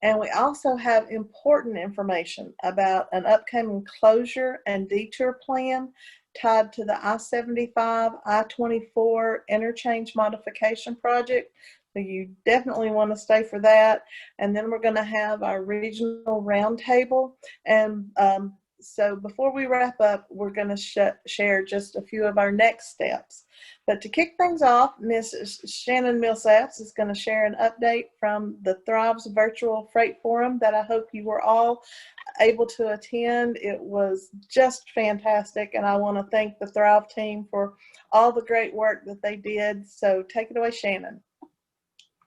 And we also have important information about an upcoming closure and detour plan tied to the I-75, I-24 interchange modification project. So you definitely want to stay for that. And then we're going to have our regional roundtable. And so before we wrap up, we're going to share just a few of our next steps. But to kick things off, Ms. Shannon Millsaps is going to share an update from the Thrives Virtual Freight Forum that I hope you were all able to attend. It was just fantastic, and I want to thank the Thrive team for all the great work that they did. So take it away, Shannon.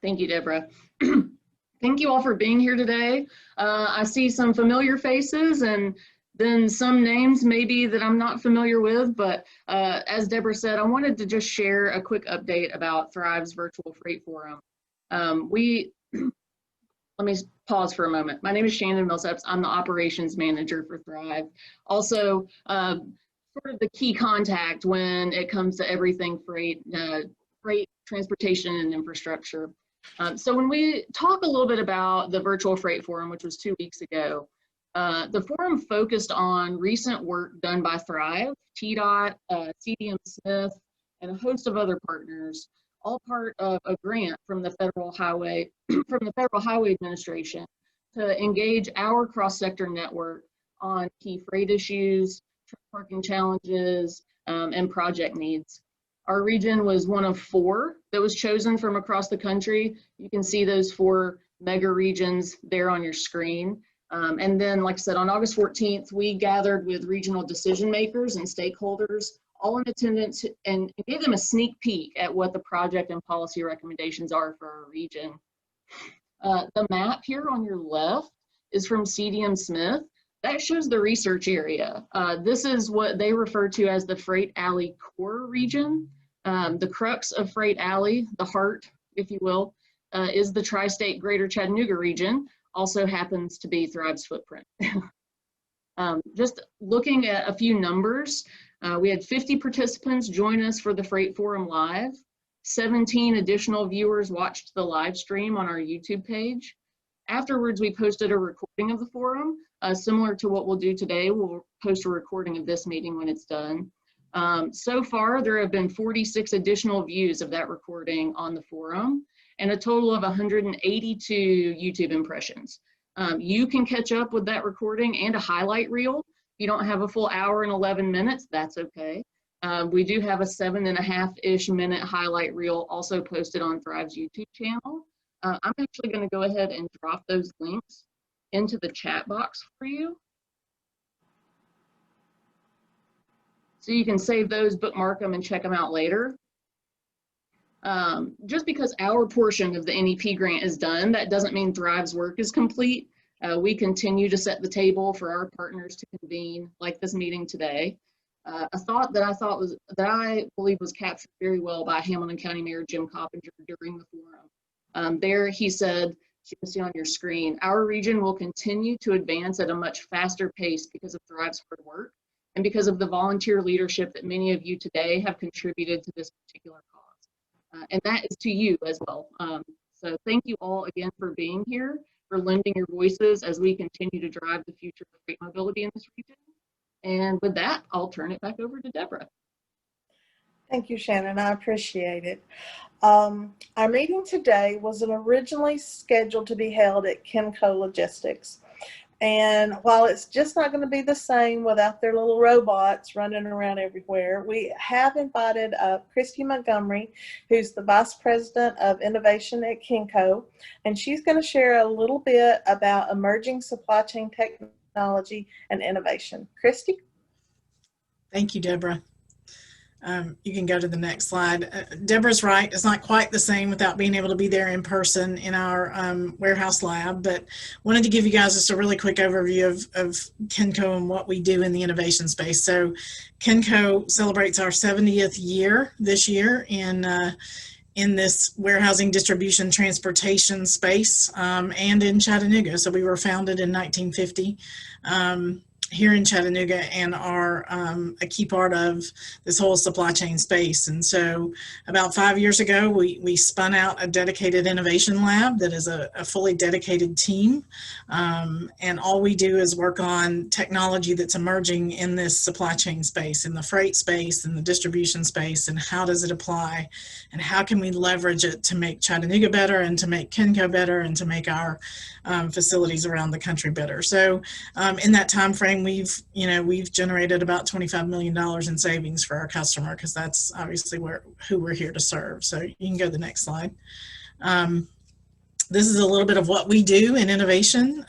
Thank you, Deborah. Thank you all for being here today. I see some familiar faces and then some names maybe that I'm not familiar with, but as Deborah said, I wanted to just share a quick update about Thrive's Virtual Freight Forum. Let me pause for a moment. My name is Shannon Millsaps. I'm the operations manager for Thrive. Also, sort of the key contact when it comes to everything freight, freight, transportation, and infrastructure. So when we talk a little bit about the Virtual Freight Forum, which was 2 weeks ago, the forum focused on recent work done by Thrive, TDOT, CDM Smith, and a host of other partners, all part of a grant from the Federal Highway Administration to engage our cross-sector network on key freight issues, truck parking challenges, and project needs. Our region was one of 4 that was chosen from across the country. You can see those 4 mega regions there on your screen. And then, like I said, on August 14th, we gathered with regional decision makers and stakeholders, all in attendance, and gave them a sneak peek at what the project and policy recommendations are for our region. The map here on your left is from CDM Smith. That shows the research area. This is what they refer to as the Freight Alley Core region. The crux of Freight Alley, the heart, if you will, is the tri-state Greater Chattanooga region. Also happens to be Thrive's footprint. Just looking at a few numbers, we had 50 participants join us for the Freight Forum Live. 17 additional viewers watched the live stream on our YouTube page. Afterwards, we posted a recording of the forum. Similar to what we'll do today, we'll post a recording of this meeting when it's done. So far, there have been 46 additional views of that recording on the forum, and a total of 182 YouTube impressions. You can catch up with that recording and a highlight reel. If you don't have a full hour and 11 minutes, that's okay. We do have a 7.5-ish minute highlight reel also posted on Thrive's YouTube channel. I'm actually going to go ahead and drop those links into the chat box for you. So you can save those, bookmark them, and check them out later. Just because our portion of the NEP grant is done, that doesn't mean Thrive's work is complete. We continue to set the table for our partners to convene, like this meeting today. A thought that I believe was captured very well by Hamilton County Mayor Jim Coppinger during the forum. There he said, as you can see on your screen, our region will continue to advance at a much faster pace because of Thrive's hard work and because of the volunteer leadership that many of you today have contributed to this particular cause. And that is to you as well. So thank you all again for being here, for lending your voices as we continue to drive the future of freight mobility in this region. And with that, I'll turn it back over to Deborah. Thank you, Shannon. I appreciate it. Our meeting today was originally scheduled to be held at Kenco Logistics. And while it's just not going to be the same without their little robots running around everywhere, we have invited Christy Montgomery, who's the Vice President of Innovation at Kenco, and she's going to share a little bit about emerging supply chain technology and innovation. Christy? Thank you, Deborah. You can go to the next slide. Deborah's right. It's not quite the same without being able to be there in person in our warehouse lab, but wanted to give you guys just a really quick overview of Kenco and what we do in the innovation space. So Kenco celebrates our 70th year this year in this warehousing, distribution, transportation space and in Chattanooga. So we were founded in 1950. here in Chattanooga and are a key part of this whole supply chain space. And so about 5 years ago, we spun out a dedicated innovation lab that is a fully dedicated team. And all we do is work on technology that's emerging in this supply chain space, in the freight space, in the distribution space, and how does it apply, and how can we leverage it to make Chattanooga better, and to make Kenco better, and to make our facilities around the country better. So in that time frame, we've generated about $25 million in savings for our customer, because that's obviously who we're here to serve. So you can go to the next slide. This is a little bit of what we do in innovation.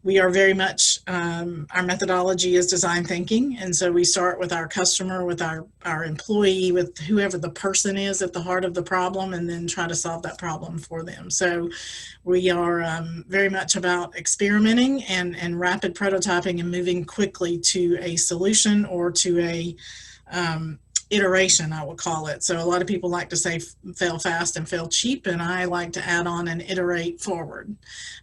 We are very much, our methodology is design thinking. And so we start with our customer, with our employee, with whoever the person is at the heart of the problem, and then try to solve that problem for them. So we are very much about experimenting and rapid prototyping and moving quickly to a solution, or to a iteration, I will call it. So a lot of people like to say fail fast and fail cheap, and I like to add on and iterate forward,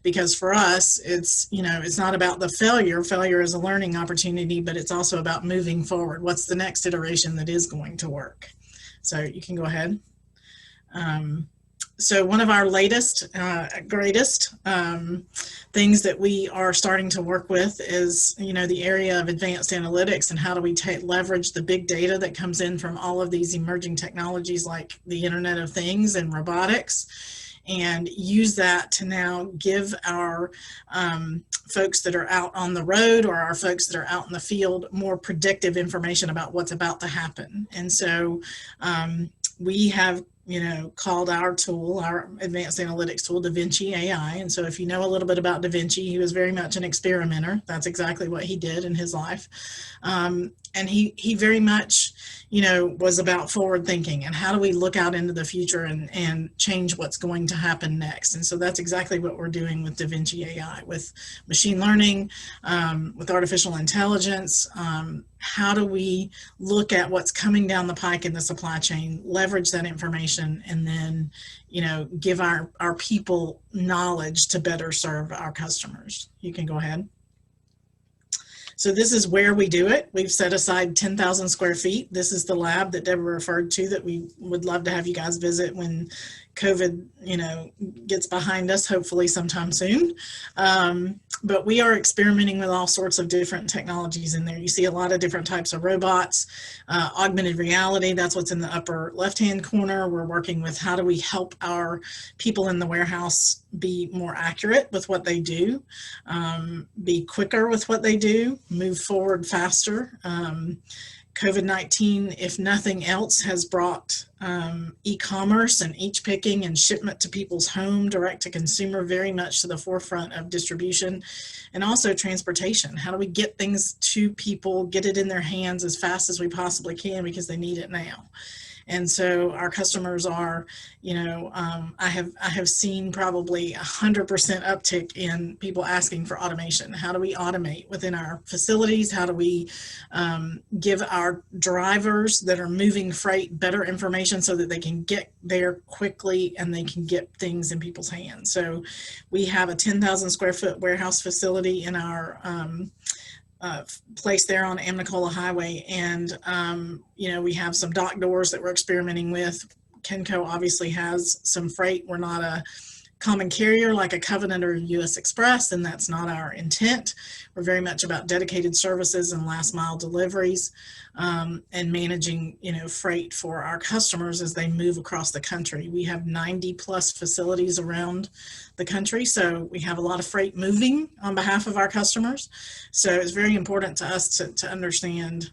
because for us, it's not about the failure. Failure is a learning opportunity, but it's also about moving forward. What's the next iteration that is going to work? So you can go ahead. So one of our latest, greatest things that we are starting to work with is, the area of advanced analytics, and how do we leverage the big data that comes in from all of these emerging technologies like the Internet of Things and robotics, and use that to now give our folks that are out on the road, or our folks that are out in the field, more predictive information about what's about to happen. And so we have called our tool, our advanced analytics tool, DaVinci AI. And so if you know a little bit about DaVinci, he was very much an experimenter. That's exactly what he did in his life. And he very much, was about forward thinking, and how do we look out into the future and change what's going to happen next. And so that's exactly what we're doing with DaVinci AI, with machine learning, with artificial intelligence. How do we look at what's coming down the pike in the supply chain, leverage that information, and then, give our people knowledge to better serve our customers. You can go ahead. So this is where we do it. We've set aside 10,000 square feet. This is the lab that Deborah referred to, that we would love to have you guys visit when COVID, gets behind us, hopefully sometime soon. But we are experimenting with all sorts of different technologies in there. You see a lot of different types of robots, augmented reality, that's what's in the upper left-hand corner. We're working with how do we help our people in the warehouse be more accurate with what they do, be quicker with what they do, move forward faster. COVID-19, if nothing else, has brought e-commerce and each picking and shipment to people's home, direct to consumer, very much to the forefront of distribution, and also transportation. How do we get things to people, get it in their hands as fast as we possibly can, because they need it now. And so our customers are, I have seen probably 100% uptick in people asking for automation. How do we automate within our facilities? How do we give our drivers that are moving freight better information so that they can get there quickly and they can get things in people's hands? So we have a 10,000 square foot warehouse facility in our place there on Amnicola Highway, and we have some dock doors that we're experimenting with. Kenco obviously has some freight. We're not a common carrier like a Covenant or US Express, and that's not our intent. We're very much about dedicated services and last mile deliveries, and managing freight for our customers as they move across the country. We have 90 plus facilities around the country, so we have a lot of freight moving on behalf of our customers. So it's very important to us to understand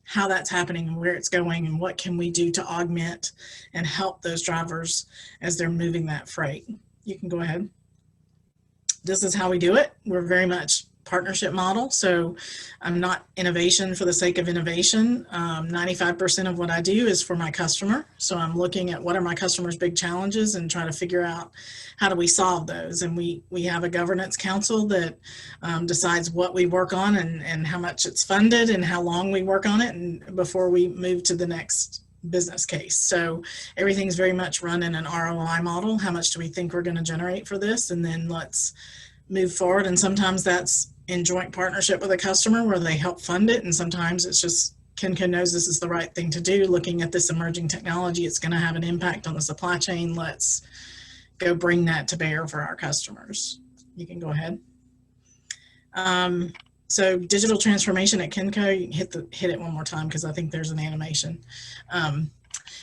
how that's happening and where it's going, and what can we do to augment and help those drivers as they're moving that freight. You can go ahead. This is how we do it. We're very much partnership model. So I'm not innovation for the sake of innovation. 95% of what I do is for my customer. So I'm looking at what are my customers' big challenges and trying to figure out how do we solve those. And we have a governance council that decides what we work on and how much it's funded and how long we work on it, and before we move to the next business case. So everything's very much run in an ROI model. How much do we think we're going to generate for this? And then let's move forward. And sometimes that's in joint partnership with a customer where they help fund it. And sometimes it's just Kenco knows this is the right thing to do. Looking at this emerging technology, it's going to have an impact on the supply chain. Let's go bring that to bear for our customers. You can go ahead. So digital transformation at Kenco, you can hit it one more time because I think there's an animation.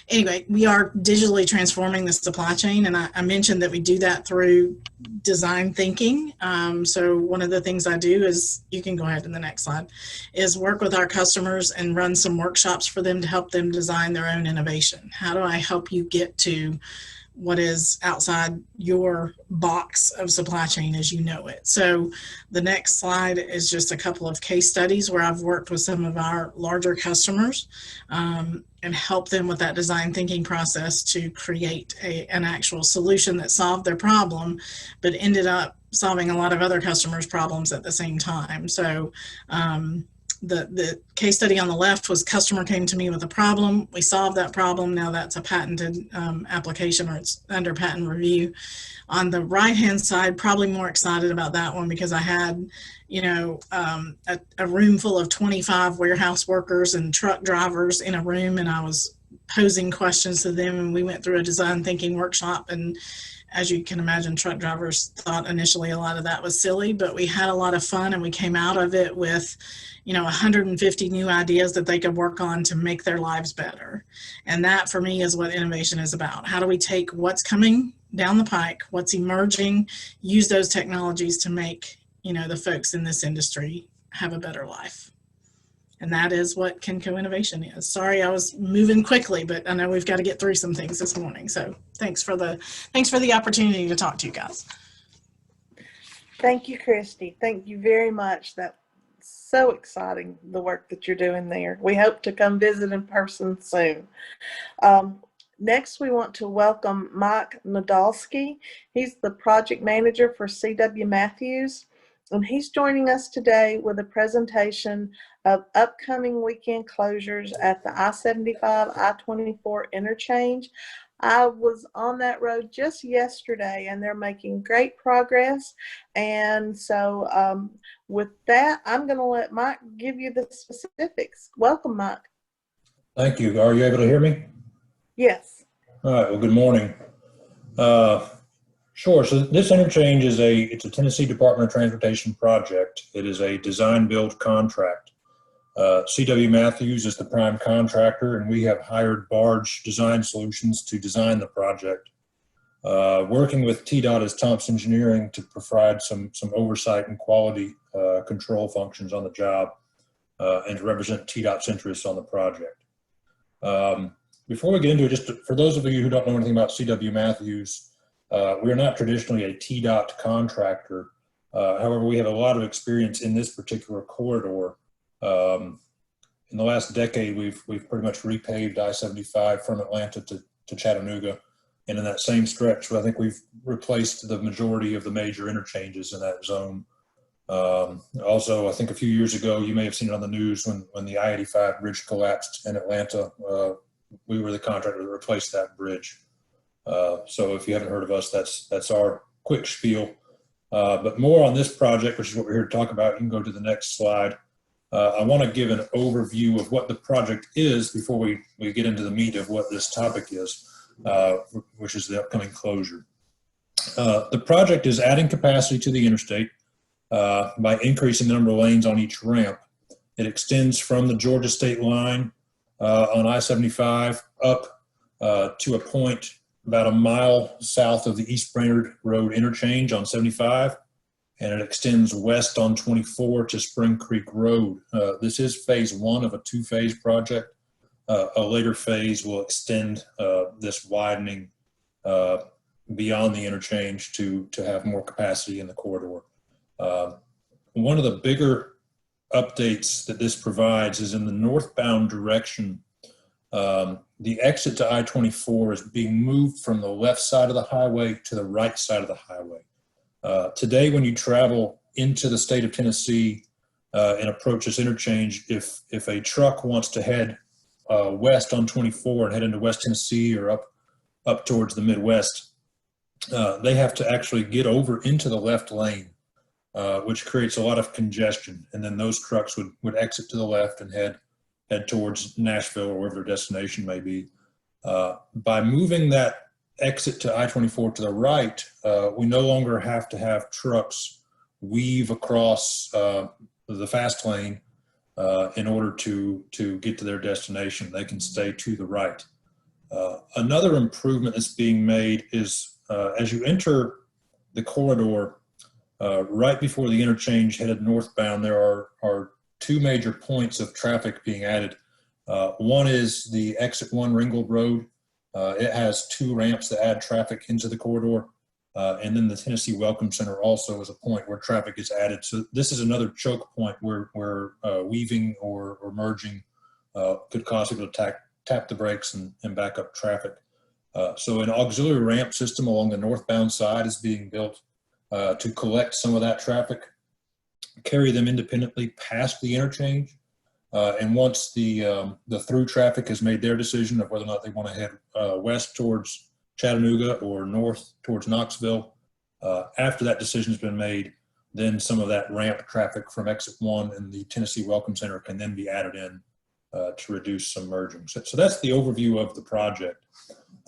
Anyway, we are digitally transforming the supply chain, and I mentioned that we do that through design thinking. So one of the things I do is, you can go ahead to the next slide, is work with our customers and run some workshops for them to help them design their own innovation. How do I help you get to what is outside your box of supply chain as you know it? So the next slide is just a couple of case studies where I've worked with some of our larger customers and help them with that design thinking process to create an actual solution that solved their problem, but ended up solving a lot of other customers' problems at the same time. So the case study on the left was customer came to me with a problem. We solved that problem. Now that's a patented application, or it's under patent review. On the right-hand side, probably more excited about that one because I had, you know, a room full of 25 warehouse workers and truck drivers in a room, and I was posing questions to them, and we went through a design thinking workshop. And as you can imagine, truck drivers thought initially a lot of that was silly, but we had a lot of fun, and we came out of it with, you know, 150 new ideas that they could work on to make their lives better. And that for me is what innovation is about. How do we take what's coming down the pike, what's emerging, use those technologies to make, you know, the folks in this industry have a better life. And that is what Kenco Innovation is. Sorry, I was moving quickly, but I know we've got to get through some things this morning. So thanks for the opportunity to talk to you guys. Thank you, Christy. Thank you very much. That's so exciting, the work that you're doing there. We hope to come visit in person soon. Next, we want to welcome Mike Nadolski. He's the project manager for C.W. Matthews, and he's joining us today with a presentation of upcoming weekend closures at the I-75, I-24 interchange. I was on that road just yesterday, and they're making great progress. And so with that, I'm going to let Mike give you the specifics. Welcome, Mike. Thank you. Are you able to hear me? Yes. All right. Well, good morning. Sure. So this interchange is it's a Tennessee Department of Transportation project. It is a design-build contract. C.W. Matthews is the prime contractor, and we have hired Barge Design Solutions to design the project. Working with TDOT as Thompson Engineering to provide some oversight and quality control functions on the job and to represent TDOT's interests on the project. Before we get into it, just for those of you who don't know anything about C.W. Matthews, we are not traditionally a TDOT contractor. However, we have a lot of experience in this particular corridor. In the last decade, we've pretty much repaved I-75 from Atlanta to Chattanooga. And in that same stretch, I think we've replaced the majority of the major interchanges in that zone. Also, I think a few years ago, you may have seen it on the news when the I-85 bridge collapsed in Atlanta. We were the contractor that replaced that bridge. So if you haven't heard of us, that's our quick spiel. But more on this project, which is what we're here to talk about. You can go to the next slide. I want to give an overview of what the project is before we get into the meat of what this topic is, which is the upcoming closure. The project is adding capacity to the interstate by increasing the number of lanes on each ramp. It extends from the Georgia state line on I-75 up to a point about a mile south of the East Brainerd Road interchange on 75. And it extends west on 24 to Spring Creek Road. This is phase one of a two-phase project. A later phase will extend this widening beyond the interchange to have more capacity in the corridor. One of the bigger updates that this provides is in the northbound direction. The exit to I-24 is being moved from the left side of the highway to the right side of the highway. Today, when you travel into the state of Tennessee and approach this interchange, if a truck wants to head west on 24 and head into West Tennessee or up towards the Midwest, they have to actually get over into the left lane which creates a lot of congestion. And then those trucks would exit to the left and head towards Nashville or wherever their destination may be. By moving that exit to I-24 to the right, we no longer have to have trucks weave across the fast lane in order to get to their destination. They can stay to the right. Another improvement that's being made is as you enter the corridor, right before the interchange headed northbound, there are two major points of traffic being added. One is the exit 1 Ringgold Road. It has 2 ramps that add traffic into the corridor. And then the Tennessee Welcome Center also is a point where traffic is added. So this is another choke point where weaving or merging could cause people to tap the brakes and back up traffic. So an auxiliary ramp system along the northbound side is being built to collect some of that traffic, carry them independently past the interchange. And once the through traffic has made their decision of whether or not they want to head west towards Chattanooga or north towards Knoxville, after that decision has been made, then some of that ramp traffic from exit 1 and the Tennessee Welcome Center can then be added in to reduce some merging. So that's the overview of the project.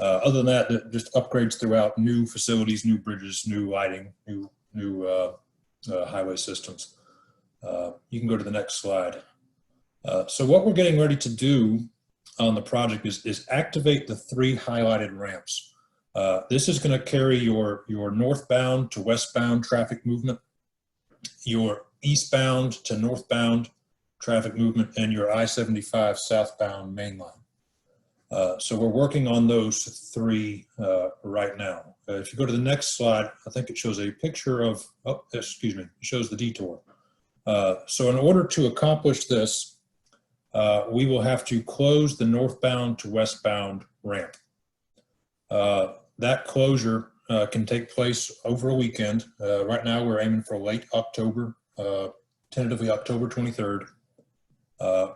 Other than that, just upgrades throughout, new facilities, new bridges, new lighting, new highway systems. You can go to the next slide. So what we're getting ready to do on the project is activate the 3 highlighted ramps. This is going to carry your northbound to westbound traffic movement, your eastbound to northbound traffic movement, and your I-75 southbound main line. So we're working on those 3 right now. If you go to the next slide, I think it shows a picture of, oh, excuse me, it shows the detour. So in order to accomplish this, we will have to close the northbound to westbound ramp. That closure can take place over a weekend. Right now we're aiming for late October, tentatively October 23rd.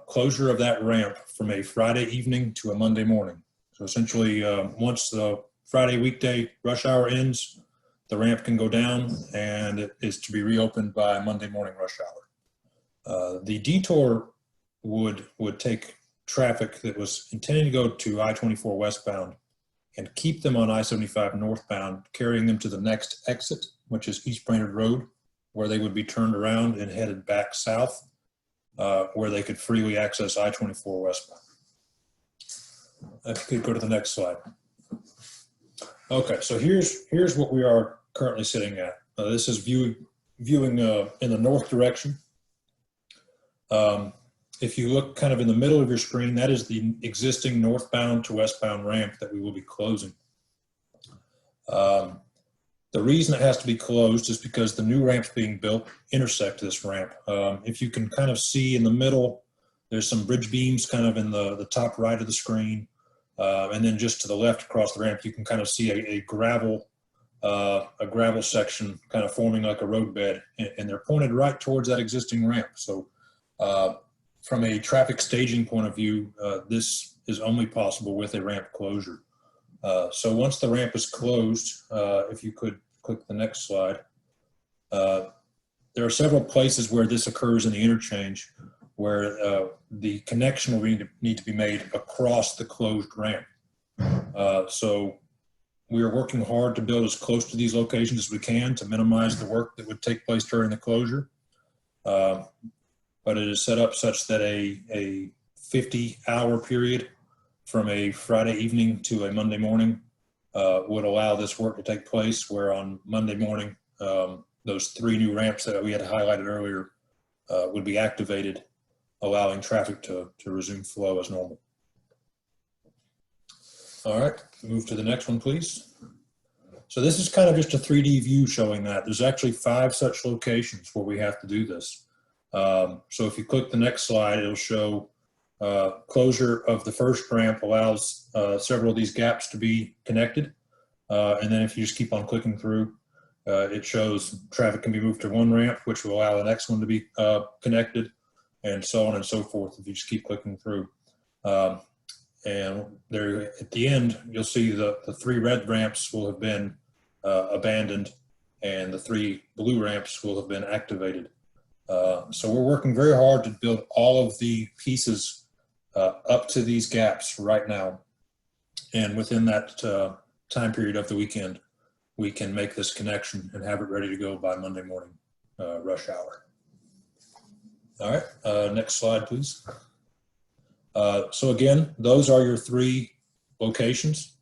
Closure of that ramp from a Friday evening to a Monday morning. So essentially, once the Friday weekday rush hour ends, the ramp can go down and it is to be reopened by Monday morning rush hour. The detour would take traffic that was intended to go to I-24 westbound and keep them on I-75 northbound, carrying them to the next exit, which is East Brainerd Road, where they would be turned around and headed back south, where they could freely access I-24 westbound. If you could go to the next slide. Okay, so here's what we are currently sitting at. This is viewing in the north direction. If you look kind of in the middle of your screen, that is the existing northbound to westbound ramp that we will be closing. The reason it has to be closed is because the new ramps being built intersect this ramp. If you can kind of see in the middle, there's some bridge beams kind of in the top right of the screen. And then just to the left across the ramp, you can kind of see a gravel section kind of forming like a roadbed, and they're pointed right towards that existing ramp. So from a traffic staging point of view, this is only possible with a ramp closure. So once the ramp is closed, if you could click the next slide, there are several places where this occurs in the interchange where the connection will need to be made across the closed ramp. So we are working hard to build as close to these locations as we can to minimize the work that would take place during the closure. But it is set up such that a 50-hour period from a Friday evening to a Monday morning would allow this work to take place, where on Monday morning, those 3 new ramps that we had highlighted earlier would be activated, allowing traffic to resume flow as normal. All right, move to the next one, please. So this is kind of just a 3D view showing that. There's actually 5 such locations where we have to do this. So if you click the next slide, it'll show closure of the first ramp allows several of these gaps to be connected. And then if you just keep on clicking through, it shows traffic can be moved to one ramp, which will allow the next one to be connected, and so on and so forth if you just keep clicking through. And there at the end, you'll see the 3 red ramps will have been abandoned, and the 3 blue ramps will have been activated. So we're working very hard to build all of the pieces up to these gaps right now. And within that time period of the weekend, we can make this connection and have it ready to go by Monday morning rush hour. All right, next slide, please. So again, those are your 3 locations.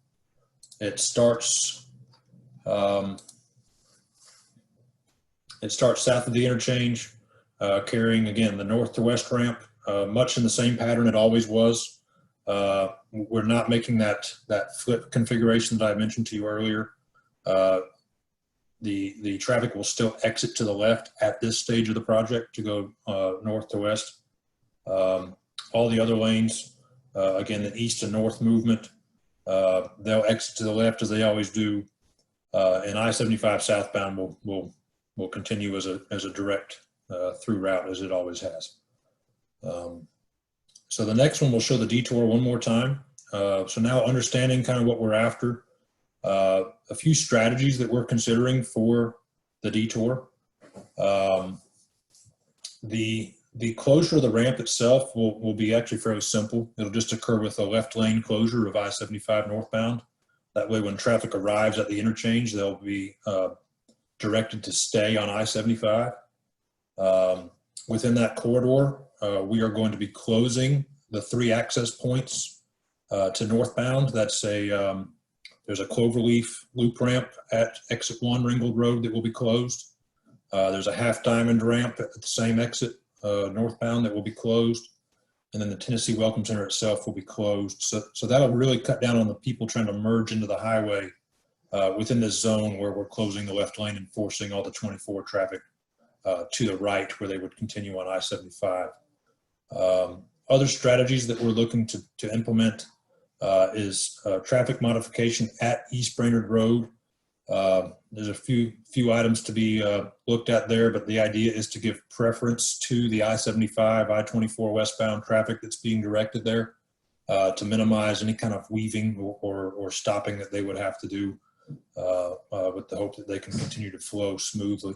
It starts south of the interchange, carrying again the north to west ramp, much in the same pattern it always was. We're not making that flip configuration that I mentioned to you earlier. The traffic will still exit to the left at this stage of the project to go north to west. All the other lanes, again, the east and north movement, they'll exit to the left as they always do. And I-75 southbound will continue as a direct through route as it always has. So the next one will show the detour one more time. So now understanding kind of what we're after, a few strategies that we're considering for the detour. The closure of the ramp itself will be actually fairly simple. It'll just occur with a left lane closure of I-75 northbound. That way when traffic arrives at the interchange, they'll be directed to stay on I-75. Within that corridor, we are going to be closing the 3 access points to northbound. That's there's a cloverleaf loop ramp at exit 1 Ringgold Road that will be closed. There's a half diamond ramp at the same exit northbound that will be closed. And then the Tennessee Welcome Center itself will be closed. So that'll really cut down on the people trying to merge into the highway within this zone where we're closing the left lane and forcing all the 24 traffic to the right where they would continue on I-75. Other strategies that we're looking to implement is traffic modification at East Brainerd Road. There's a few items to be looked at there, but the idea is to give preference to the I-75, I-24 westbound traffic that's being directed there to minimize any kind of weaving or stopping that they would have to do with the hope that they can continue to flow smoothly.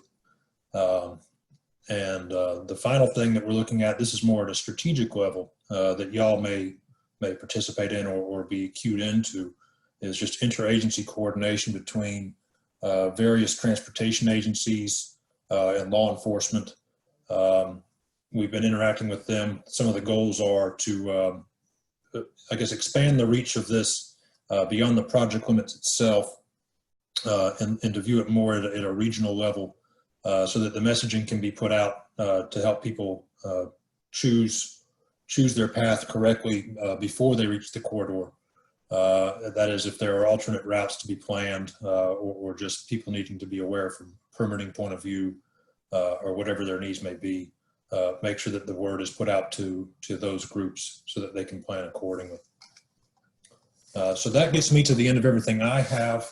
And the final thing that we're looking at, this is more at a strategic level that y'all may participate in or be cued into, is just interagency coordination between various transportation agencies and law enforcement. We've been interacting with them. Some of the goals are to, I guess, expand the reach of this beyond the project limits itself and to view it more at a regional level so that the messaging can be put out to help people choose their path correctly before they reach the corridor. That is, if there are alternate routes to be planned or just people needing to be aware from permitting point of view or whatever their needs may be, make sure that the word is put out to those groups so that they can plan accordingly. So that gets me to the end of everything I have.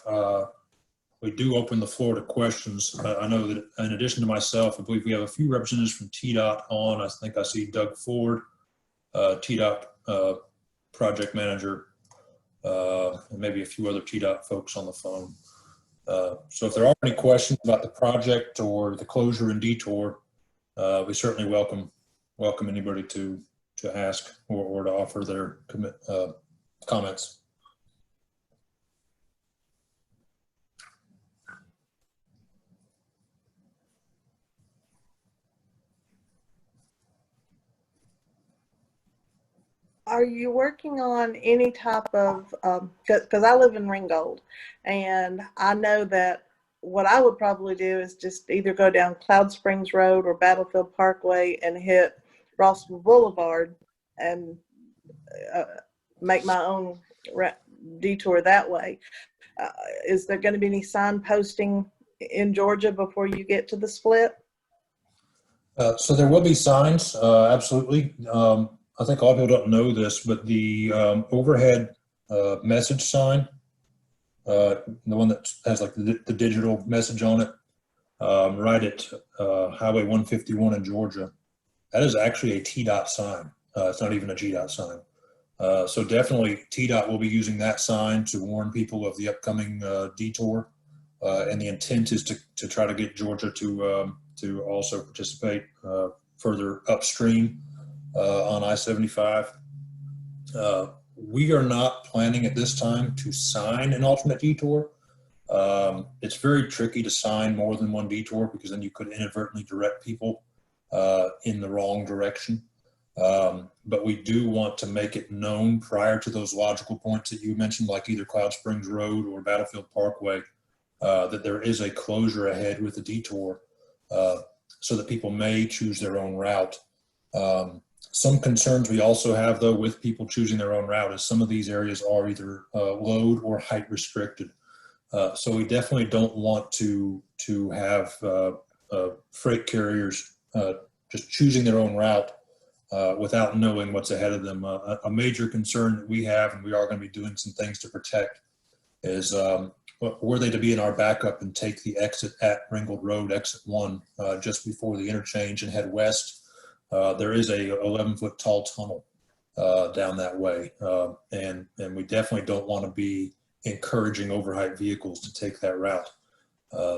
We do open the floor to questions. I know that in addition to myself, I believe we have a few representatives from TDOT on. I think I see Doug Ford, TDOT project manager, and maybe a few other TDOT folks on the phone. So if there are any questions about the project or the closure and detour, we certainly welcome anybody to ask or to offer their comments. Are you working on any type of, because I live in Ringgold, and I know that what I would probably do is just either go down Cloud Springs Road or Battlefield Parkway and hit Rossville Boulevard and make my own detour that way. Is there going to be any sign posting in Georgia before you get to the split? So there will be signs, absolutely. I think a lot of people don't know this, but the overhead message sign, the one that has like the digital message on it, right at Highway 151 in Georgia, that is actually a TDOT sign. It's not even a GDOT sign. So definitely TDOT will be using that sign to warn people of the upcoming detour. and the intent is to try to get Georgia to also participate further upstream on I-75. We are not planning at this time to sign an alternate detour. It's very tricky to sign more than one detour because then you could inadvertently direct people in the wrong direction. But we do want to make it known prior to those logical points that you mentioned, like either Cloud Springs Road or Battlefield Parkway, that there is a closure ahead with a detour, so that people may choose their own route. Some concerns we also have, though, with people choosing their own route is some of these areas are either load or height restricted. So we definitely don't want to have freight carriers just choosing their own route without knowing what's ahead of them. A major concern that we have, and we are going to be doing some things to protect, is were they to be in our backup and take the exit at Ringgold Road, exit 1, just before the interchange and head west, there is a 11-foot tall tunnel down that way. And we definitely don't want to be encouraging overheight vehicles to take that route.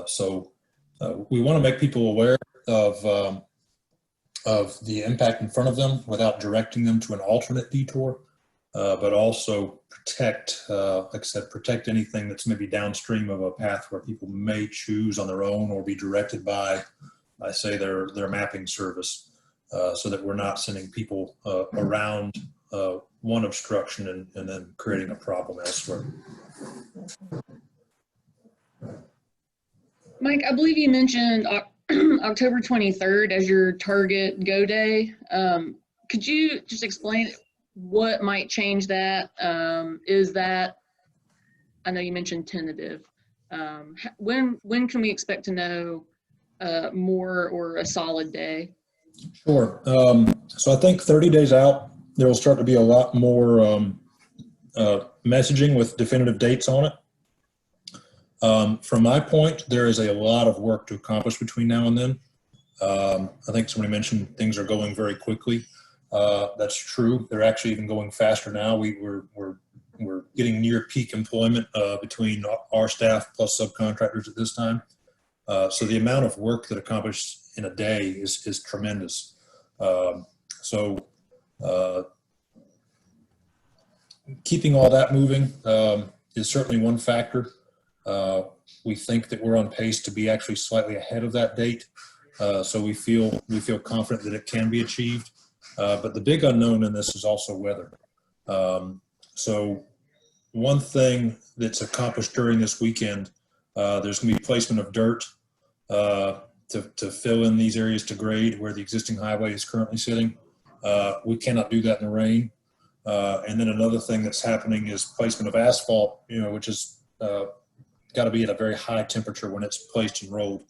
So we want to make people aware of the impact in front of them without directing them to an alternate detour, but also protect, like I said, protect anything that's maybe downstream of a path where people may choose on their own or be directed by, I say, their mapping service, so that we're not sending people around one obstruction and then creating a problem elsewhere. Mike, I believe you mentioned October 23rd as your target go day. Could you just explain what might change that? Is that, I know you mentioned tentative. When can we expect to know more or a solid day? Sure. So I think 30 days out, there will start to be a lot more messaging with definitive dates on it. From my point, there is a lot of work to accomplish between now and then. I think somebody mentioned things are going very quickly. That's true. They're actually even going faster now. We're getting near peak employment between our staff plus subcontractors at this time. So the amount of work that accomplished in a day is tremendous. Keeping all that moving is certainly one factor. We think that we're on pace to be actually slightly ahead of that date. So we feel confident that it can be achieved. But the big unknown in this is also weather. So one thing that's accomplished during this weekend, there's going to be placement of dirt to fill in these areas to grade where the existing highway is currently sitting. We cannot do that in the rain. And then another thing that's happening is placement of asphalt, which is got to be at a very high temperature when it's placed and rolled.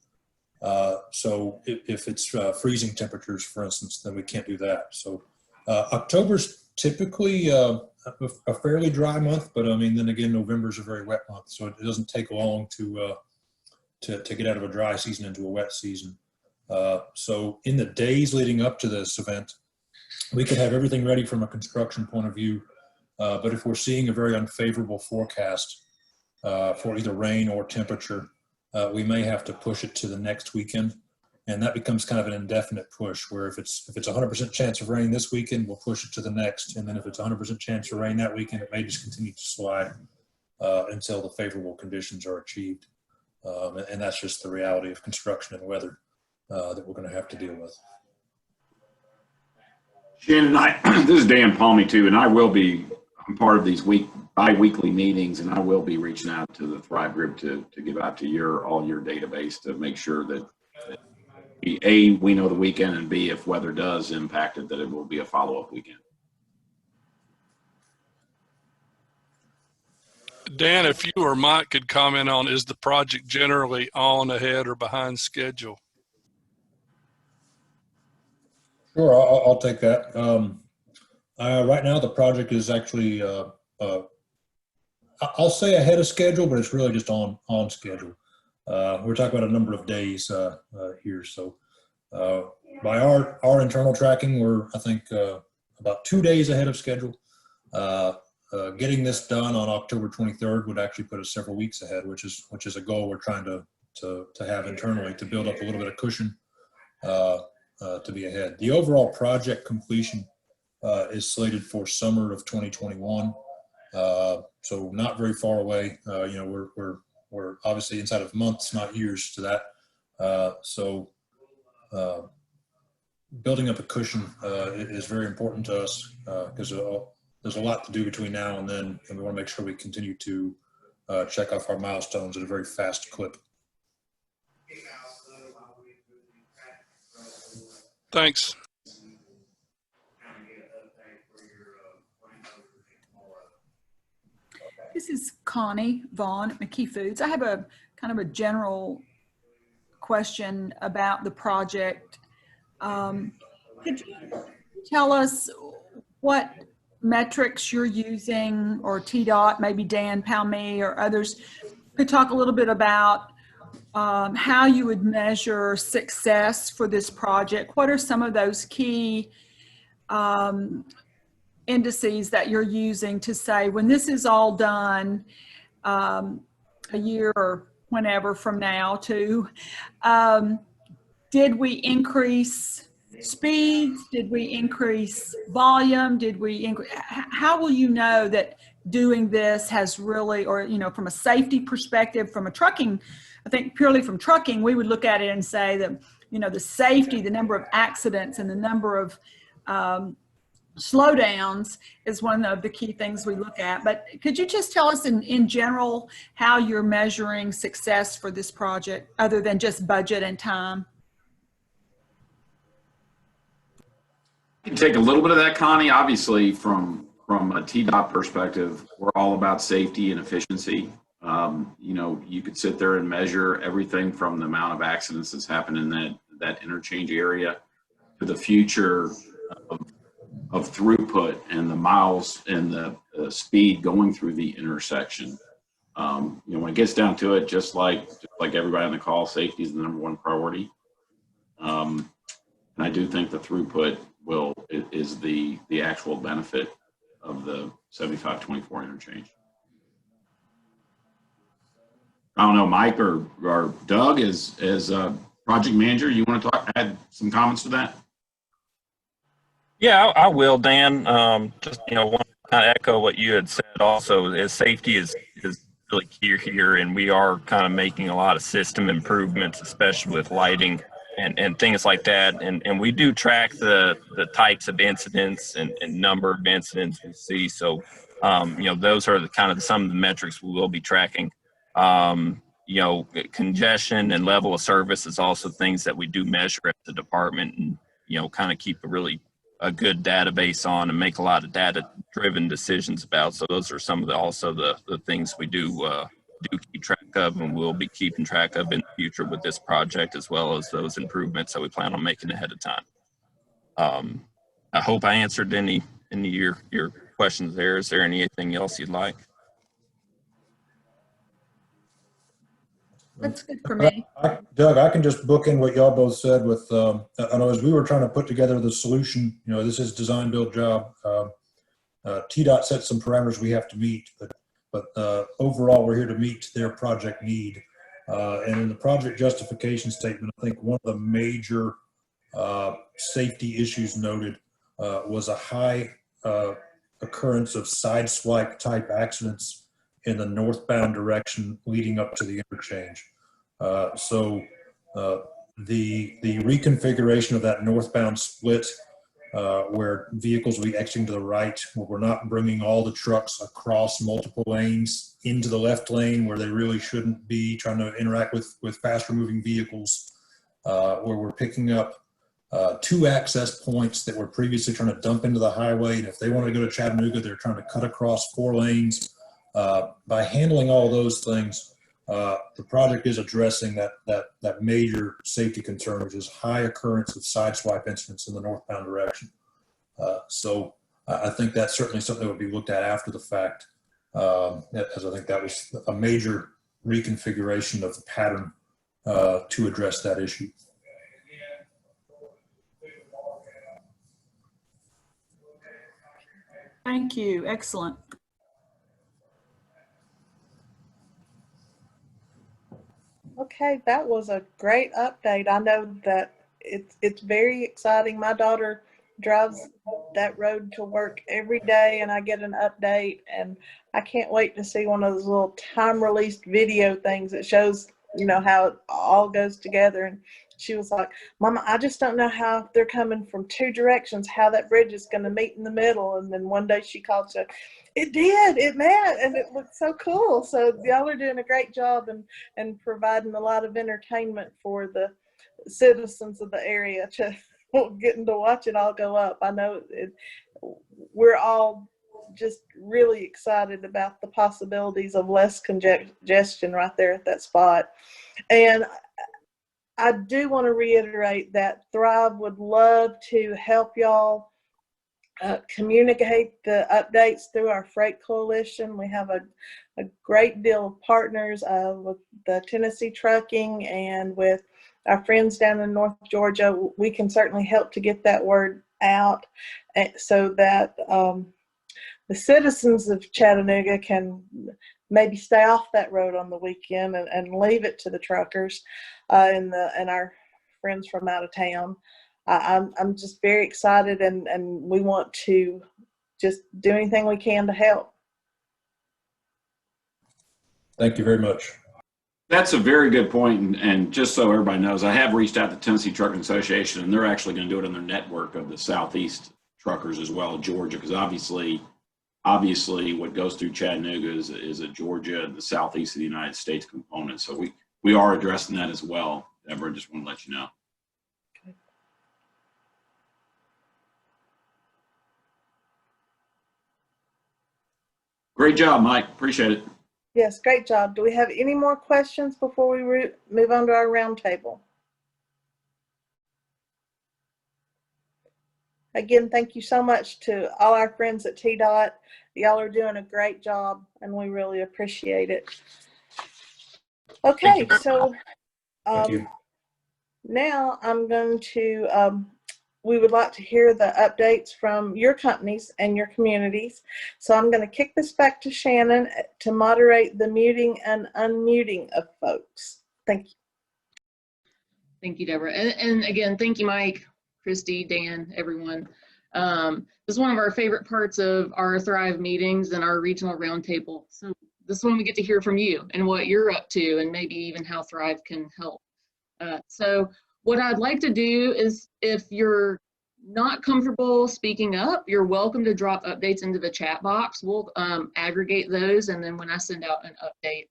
So if it's freezing temperatures, for instance, then we can't do that. So October's typically a fairly dry month, but I mean, then again, November's a very wet month, so it doesn't take long to get out of a dry season into a wet season. So in the days leading up to this event, we could have everything ready from a construction point of view, but if we're seeing a very unfavorable forecast for either rain or temperature, we may have to push it to the next weekend, and that becomes kind of an indefinite push where if it's 100% chance of rain this weekend, we'll push it to the next, and then if it's 100% chance of rain that weekend, it may just continue to slide until the favorable conditions are achieved. And that's just the reality of construction and weather that we're going to have to deal with. Shannon, this is Dan Palmy too, and I'm part of these bi-weekly meetings, and I will be reaching out to the Thrive group to give out to all your database to make sure that A, we know the weekend, and B, if weather does impact it, that it will be a follow-up weekend. Dan, if you or Mike could comment on, is the project generally on, ahead, or behind schedule? Sure, I'll take that. Right now, the project is actually, I'll say ahead of schedule, but it's really just on schedule. We're talking about a number of days here. So by our internal tracking, we're, I think, about 2 days ahead of schedule. getting this done on October 23rd would actually put us several weeks ahead, which is a goal we're trying to have internally to build up a little bit of cushion to be ahead. The overall project completion is slated for summer of 2021, so not very far away. We're obviously inside of months, not years, to that. So building up a cushion is very important to us because there's a lot to do between now and then, and we want to make sure we continue to check off our milestones at a very fast clip. Thanks. This is Connie Vaughn at McKee Foods. I have a kind of a general question about the project. Could you tell us what metrics you're using, or TDOT, maybe Dan Palme or others could talk a little bit about how you would measure success for this project? What are some of those key indices that you're using to say, when this is all done a year or whenever from now to, did we increase speeds? Did we increase volume? Did we increase? How will you know that doing this has really, or, you know, from a safety perspective, from a trucking, I think purely from trucking, we would look at it and say that, you know, the safety, the number of accidents and the number of slowdowns is one of the key things we look at. But could you just tell us in general how you're measuring success for this project, other than just budget and time? You can take a little bit of that, Connie. Obviously, from a TDOT perspective, we're all about safety and efficiency. You know, you could sit there and measure everything from the amount of accidents that's happened in that interchange area to the future of throughput and the miles and the speed going through the intersection. You know, when it gets down to it, just like everybody on the call, safety is the #1 priority. And I do think the throughput is the actual benefit of the 7524 interchange. I don't know, Mike or Doug, as project manager, you want to add some comments to that? Yeah, I will, Dan. Just, you know, want to kind of echo what you had said also, is safety is really key here, and we are kind of making a lot of system improvements, especially with lighting and things like that. And we do track the types of incidents and number of incidents we see. So, you know, those are some of the metrics we will be tracking. You know, congestion and level of service is also things that we do measure at the department, and, you know, kind of keep a good database on and make a lot of data-driven decisions about. So those are some of the things we do keep track of, and we'll be keeping track of in the future with this project, as well as those improvements that we plan on making ahead of time. I hope I answered any of your questions there. Is there anything else you'd like? That's good for me. Doug, I can just book in what y'all both said with, I know as we were trying to put together the solution, you know, this is design build job. TDOT set some parameters we have to meet, but overall we're here to meet their project need. And in the project justification statement, I think one of the major safety issues noted was a high occurrence of sideswipe type accidents in the northbound direction leading up to the interchange. So the reconfiguration of that northbound split, where vehicles will be exiting to the right, where we're not bringing all the trucks across multiple lanes into the left lane where they really shouldn't be, trying to interact with faster moving vehicles, where we're picking up 2 access points that were previously trying to dump into the highway. And if they want to go to Chattanooga, they're trying to cut across 4 lanes. By handling all those things, the project is addressing that major safety concern, which is high occurrence of sideswipe incidents in the northbound direction. So I think that's certainly something that would be looked at after the fact, as I think that was a major reconfiguration of the pattern to address that issue. Thank you. Excellent. Okay, that was a great update. I know that it's very exciting. My daughter drives that road to work every day, and I get an update, and I can't wait to see one of those little time-released video things that shows, how it all goes together. And she was like, "Mama, I just don't know how, if they're coming from two directions, how that bridge is going to meet in the middle." And then one day she called, said, "It did, it met, and it looked so cool." So y'all are doing a great job and providing a lot of entertainment for the citizens of the area to getting to watch it all go up. I know we're all just really excited about the possibilities of less congestion right there at that spot. And I do want to reiterate that Thrive would love to help y'all communicate the updates through our freight coalition. We have a great deal of partners with the Tennessee Trucking and with our friends down in North Georgia. We can certainly help to get that word out so that the citizens of Chattanooga can maybe stay off that road on the weekend and leave it to the truckers and our friends from out of town. I'm just very excited, and we want to just do anything we can to help. Thank you very much. That's a very good point. And just so everybody knows, I have reached out to Tennessee Trucking Association, and they're actually going to do it on their network of the Southeast truckers as well, Georgia, because obviously what goes through Chattanooga is a Georgia and the Southeast of the United States component. So we are addressing that as well. Deborah, just want to let you know. Great job, Mike. Appreciate it. Yes, great job. Do we have any more questions before we move on to our roundtable? Again, thank you so much to all our friends at TDOT. Y'all are doing a great job, and we really appreciate it. Okay, so now I'm going to, we would like to hear the updates from your companies and your communities. So I'm going to kick this back to Shannon to moderate the muting and unmuting of folks. Thank you. Thank you, Deborah. And again, thank you, Mike, Christy, Dan, everyone. This is one of our favorite parts of our Thrive meetings and our regional roundtable. So this is when we get to hear from you and what you're up to, and maybe even how Thrive can help. So what I'd like to do is, if you're not comfortable speaking up, you're welcome to drop updates into the chat box. We'll aggregate those, and then when I send out an update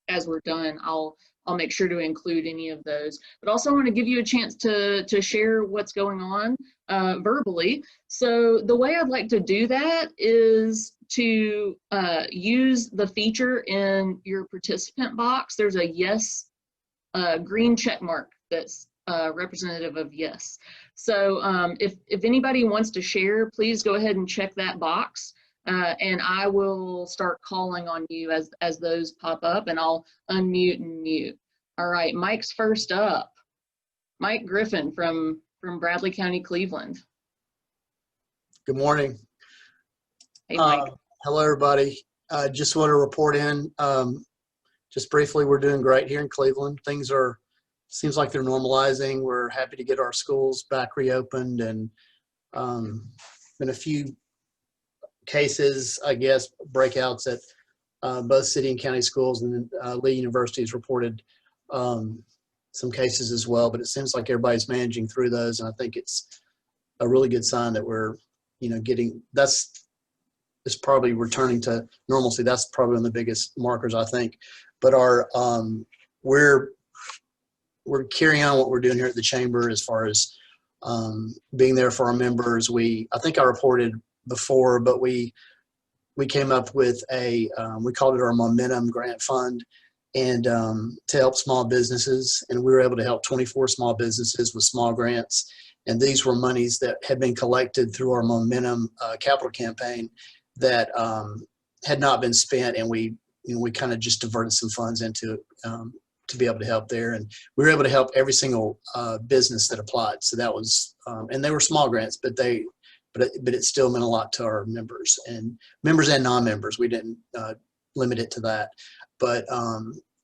as we're done, I'll make sure to include any of those. But also I want to give you a chance to share what's going on verbally. So the way I'd like to do that is to use the feature in your participant box. There's a yes green check mark that's representative of yes. So if anybody wants to share, please go ahead and check that box. And I will start calling on you as those pop up, and I'll unmute and mute. All right, Mike's first up. Mike Griffin from Bradley County, Cleveland. Good morning. Hey, Mike. Hello, everybody. Just want to report in. Just briefly, we're doing great here in Cleveland. Things seems like they're normalizing. We're happy to get our schools back reopened, and been a few cases, I guess, breakouts at both city and county schools, and Lee University has reported some cases as well, but it seems like everybody's managing through those, and I think it's a really good sign that we're, it's probably returning to normalcy. That's probably one of the biggest markers, I think. But we're carrying on what we're doing here at the chamber as far as being there for our members. I think I reported before, but we came up with we called it our Momentum Grant Fund, and to help small businesses, and we were able to help 24 small businesses with small grants. And these were monies that had been collected through our Momentum capital campaign that had not been spent, and we kind of just diverted some funds into to be able to help there. And we were able to help every single business that applied. So that was, and they were small grants, but it still meant a lot to our members and non-members. We didn't limit it to that. But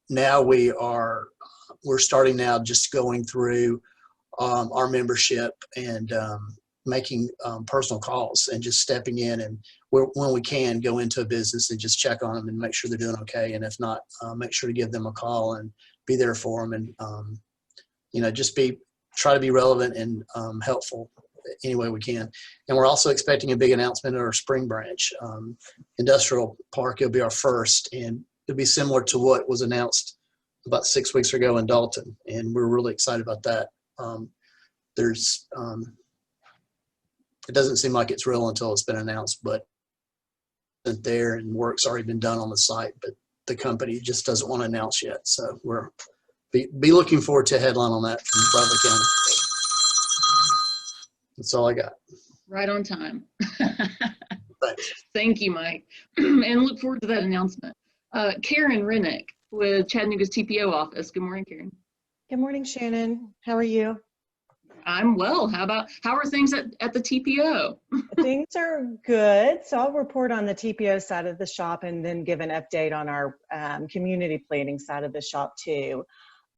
now we are we're starting now just going through our membership and making personal calls and just stepping in and when we can go into a business and just check on them and make sure they're doing okay. And if not, make sure to give them a call and be there for them and, just try to be relevant and helpful any way we can. And we're also expecting a big announcement at our Spring Branch industrial park. It'll be our first, and it'll be similar to what was announced about 6 weeks ago in Dalton. And we're really excited about that. It doesn't seem like it's real until it's been announced, but it's there and work's already been done on the site, but the company just doesn't want to announce yet. So we're be looking forward to a headline on that from Bradley County. That's all I got. Right on time. Thanks. Thank you, Mike. And look forward to that announcement. Karen Rennick with Chattanooga's TPO office. Good morning, Karen. Good morning, Shannon. How are you? I'm well. How are things at the TPO? Things are good. So I'll report on the TPO side of the shop and then give an update on our community planning side of the shop too.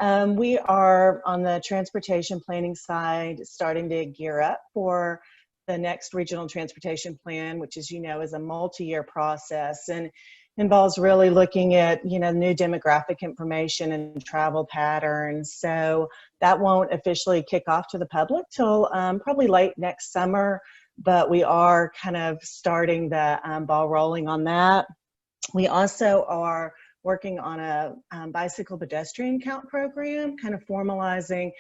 We are on the transportation planning side starting to gear up for the next regional transportation plan, which, as you know, is a multi-year process and involves really looking at, new demographic information and travel patterns. So that won't officially kick off to the public till probably late next summer, but we are kind of starting the ball rolling on that. We also are working on a bicycle pedestrian count program, kind of formalizing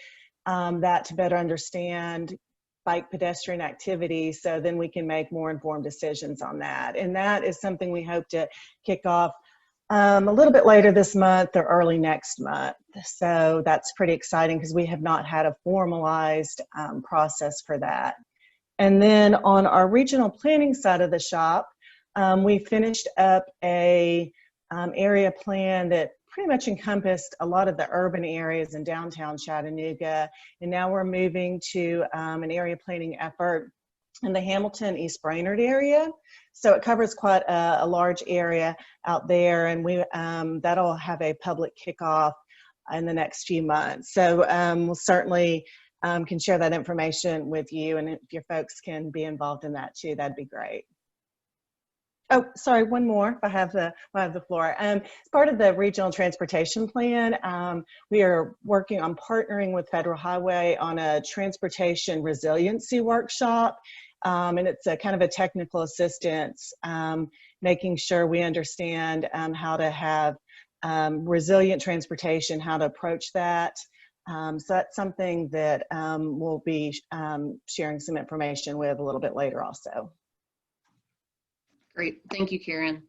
that to better understand bike pedestrian activity, so then we can make more informed decisions on that. And that is something we hope to kick off a little bit later this month or early next month. So that's pretty exciting because we have not had a formalized process for that. And then on our regional planning side of the shop, we finished up a area plan that pretty much encompassed a lot of the urban areas in downtown Chattanooga. And now we're moving to an area planning effort in the Hamilton East Brainerd area. So it covers quite a large area out there, and that'll have a public kickoff in the next few months. So we'll certainly can share that information with you, and if your folks can be involved in that too, that'd be great. Oh, sorry, one more, if I have the floor. As part of the regional transportation plan, we are working on partnering with Federal Highway on a transportation resiliency workshop. And it's a kind of a technical assistance, making sure we understand how to have resilient transportation, how to approach that. So that's something that we'll be sharing some information with a little bit later also. Great. Thank you, Karen.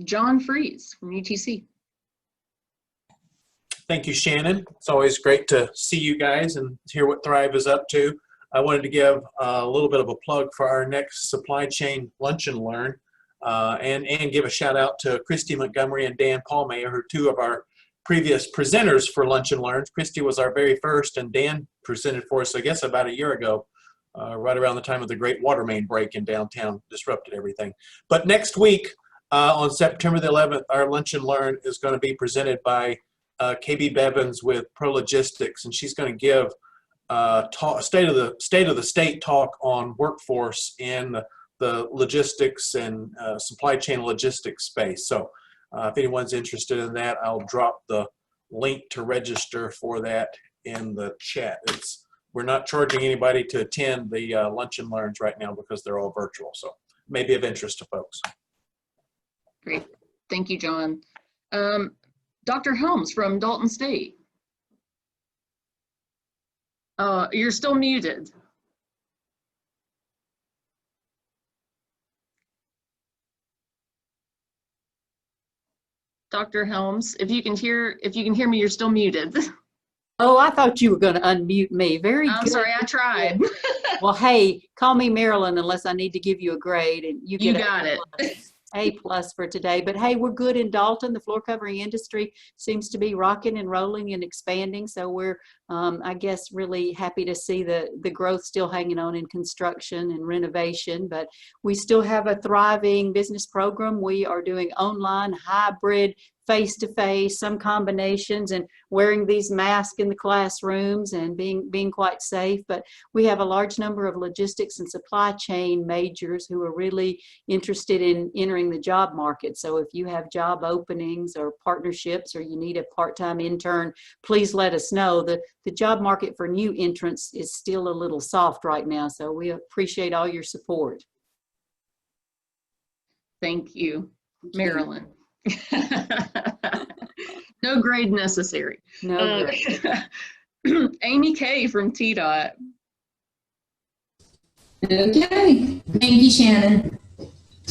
John Freeze from UTC. Thank you, Shannon. It's always great to see you guys and hear what Thrive is up to. I wanted to give a little bit of a plug for our next supply chain lunch and learn, and give a shout out to Christy Montgomery and Dan Palmayer, who are two of our previous presenters for Lunch and Learns. Christy was our very first, and Dan presented for us, I guess, about a year ago. Right around the time of the great water main break in downtown, disrupted everything. But next week, on September the 11th, our Lunch and Learn is going to be presented by KB Bevins with ProLogistics, and she's going to give state of the state talk on workforce in the logistics and supply chain logistics space. So if anyone's interested in that, I'll drop the link to register for that in the chat. We're not charging anybody to attend the Lunch and Learns right now because they're all virtual. So maybe of interest to folks. Great. Thank you, John. Dr. Helms from Dalton State. You're still muted. Dr. Helms, if you can hear me, you're still muted. Oh, I thought you were going to unmute me. Very good. I'm sorry, I tried. Well, hey, call me Marilyn unless I need to give you a grade, and you get got it. A+ for today. But hey, we're good in Dalton. The floor covering industry seems to be rocking and rolling and expanding. So we're, I guess, really happy to see the growth still hanging on in construction and renovation. But we still have a thriving business program. We are doing online hybrid face-to-face, some combinations, and wearing these masks in the classrooms and being quite safe. But we have a large number of logistics and supply chain majors who are really interested in entering the job market. So if you have job openings or partnerships, or you need a part-time intern, please let us know. The job market for new entrants is still a little soft right now, so we appreciate all your support. Thank you, Marilyn. No grade necessary. No grade. Amy Kay from TDOT. Okay, thank you, Shannon.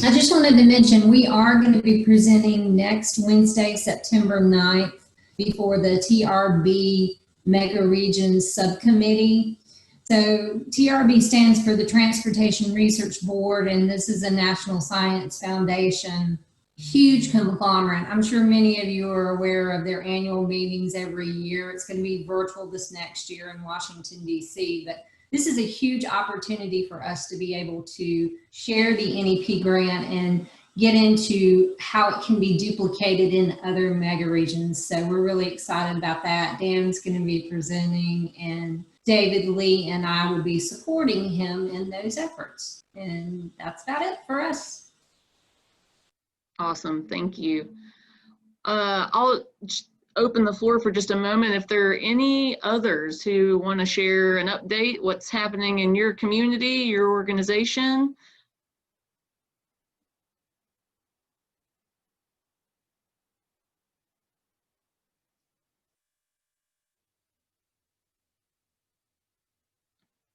I just wanted to mention we are going to be presenting next Wednesday, September 9th, before the TRB Mega Regions Subcommittee. So TRB stands for the Transportation Research Board, and this is a National Science Foundation, huge conglomerate. I'm sure many of you are aware of their annual meetings every year. It's going to be virtual this next year in Washington, D.C., but this is a huge opportunity for us to be able to share the NEP grant and get into how it can be duplicated in other mega regions. So we're really excited about that. Dan's going to be presenting, and David Lee and I will be supporting him in those efforts. And that's about it for us. Awesome, thank you. I'll open the floor for just a moment. If there are any others who want to share an update, what's happening in your community, your organization.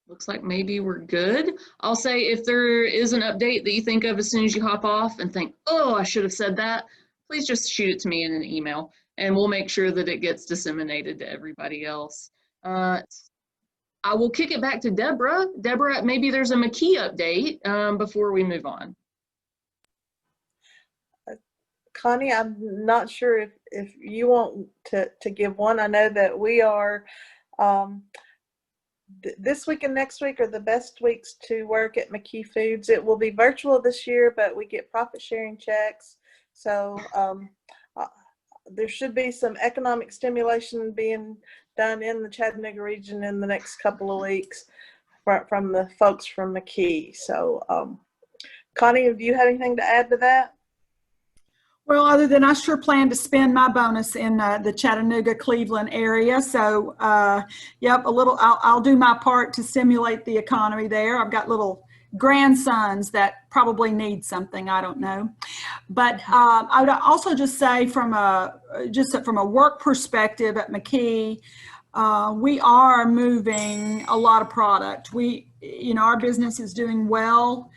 Looks like maybe we're good. I'll say if there is an update that you think of as soon as you hop off and think, oh, I should have said that, please just shoot it to me in an email and we'll make sure that it gets disseminated to everybody else. I will kick it back to Deborah. Deborah, maybe there's a McKee update before we move on. Connie, I'm not sure if you want to give one. I know that we are, this week and next week are the best weeks to work at McKee Foods. It will be virtual this year, but we get profit sharing checks. So there should be some economic stimulation being done in the Chattanooga region in the next couple of weeks from the folks from McKee. So Connie, do you have anything to add to that? Well, other than I sure plan to spend my bonus in the Chattanooga, Cleveland area. So, yep, I'll do my part to stimulate the economy there. I've got little grandsons that probably need something. I don't know. But I would also just say from a work perspective at McKee, we are moving a lot of product. Our business is doing well.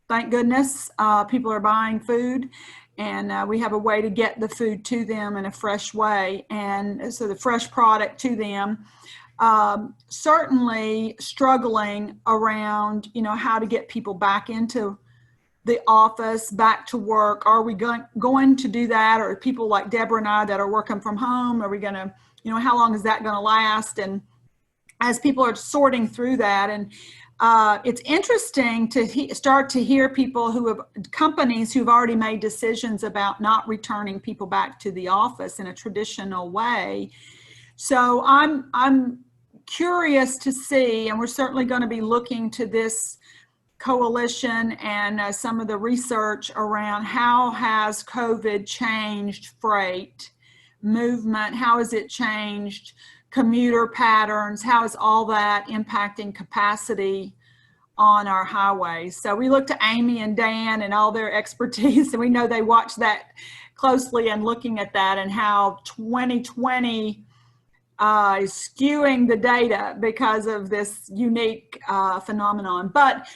Thank goodness, people are buying food, and we have a way to get the food to them in a fresh way. And so the fresh product to them, certainly struggling around, how to get people back into the office, back to work. Are we going to do that? Or people like Deborah and I that are working from home, are we going to, how long is that going to last? And as people are sorting through that, and it's interesting to start to hear companies who've already made decisions about not returning people back to the office in a traditional way. So I'm curious to see, and we're certainly going to be looking to this coalition and some of the research around how has COVID changed freight movement, how has it changed commuter patterns, how is all that impacting capacity on our highways. So we look to Amy and Dan and all their expertise, and we know they watch that closely and looking at that and how 2020 is skewing the data because of this unique phenomenon. But